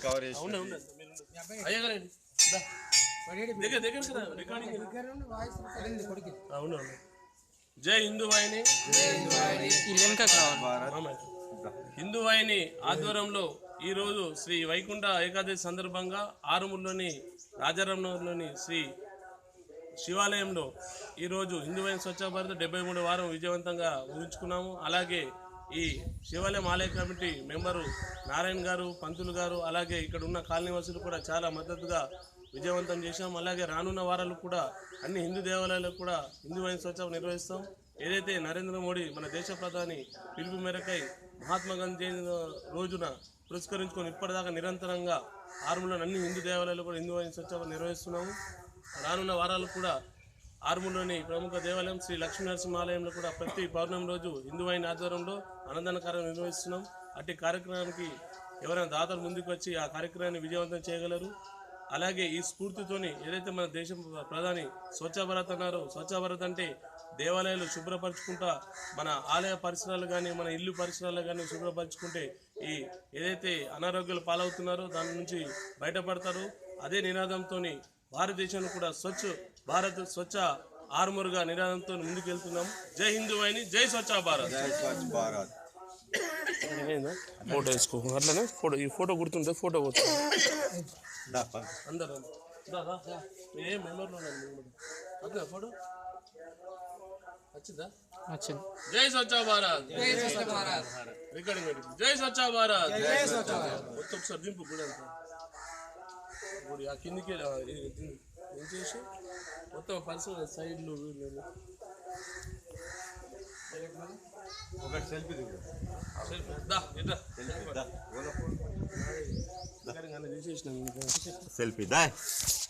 Cover చేసి అవును. జై హిందూ వాహిని. హిందూ వాహిని ఆధ్వర్యంలో ఈరోజు శ్రీ వైకుంఠ ఏకాదశి సందర్భంగా ఆరుమూరులోని రాజారాంనగర్లోని శ్రీ శివాలయంలో ఈరోజు హిందూ వాహిని స్వచ్ఛ భారత్ 73వ వారం విజయవంతంగా ముగించుకున్నాము. అలాగే ఈ శివాలయం ఆలయ కమిటీ మెంబరు నారాయణ గారు, పంతులు గారు, అలాగే ఇక్కడ ఉన్న కాలనీవాసులు కూడా చాలా మద్దతుగా విజయవంతం చేశాం. అలాగే రానున్న వారాలు కూడా అన్ని హిందూ దేవాలయాలకు కూడా హిందూ వాహిని స్వచ్ఛ నిర్వహిస్తాం. ఏదైతే నరేంద్ర మోడీ మన దేశ ప్రధాని పిలుపు మేరకై మహాత్మా గాంధీ రోజున పురస్కరించుకొని ఇప్పటిదాకా నిరంతరంగా ఆరుమూరులోని అన్ని హిందూ దేవాలయాలు కూడా హిందూ వాహిని స్వచ్ఛ నిర్వహిస్తున్నాము. రానున్న వారాలు కూడా ఆరుమూరులోని ప్రముఖ దేవాలయం శ్రీ లక్ష్మీనరసింహాలయంలో కూడా ప్రతి పౌర్ణమి రోజు హిందూ వాహిని ఆధ్వర్యంలో అన్నదాన కార్యం నిర్వహిస్తున్నాం. అట్టి కార్యక్రమానికి ఎవరైనా దాతలు ముందుకు వచ్చి ఆ కార్యక్రమాన్ని విజయవంతం చేయగలరు. అలాగే ఈ స్ఫూర్తితోని ఏదైతే మన దేశం ప్రధాని స్వచ్ఛ భారత్ అన్నారో, స్వచ్ఛ భారత్ అంటే దేవాలయాలు శుభ్రపరచుకుంటా మన ఆలయ పరిసరాలు కానీ మన ఇల్లు పరిసరాలు కానీ శుభ్రపరచుకుంటే ఈ ఏదైతే అనారోగ్యాలు పాలవుతున్నారో దాని నుంచి బయటపడతారు. అదే నినాదంతో భారతదేశంలో కూడా స్వచ్ఛ భారత్ స్వచ్ఛ ఆరుమూరుగా నినాదంతో ముందుకు వెళ్తున్నాం. జై హిందూ వాహిని, జై స్వచ్ఛ భారత్. ఫోటో వేసుకో అట్లనే ఫోటో ఈ ఫోటో గుర్తుంటే ఫోటో అందరూ ఏ మెంబర్లో అదే ఫోటో వచ్చిందా? వచ్చింది. జై స్వచ్ఛ భారత్, రికార్డింగ్ జై స్వచ్ఛ భారత్. మొత్తం ఒకసారి దింపు గుడి అంతా గుడి ఆ కిందికి ఏం చేసి మొత్తం పరిసర సైడ్లు ఒకటి సెల్ఫీ తీసేసిన సెల్ఫీ దా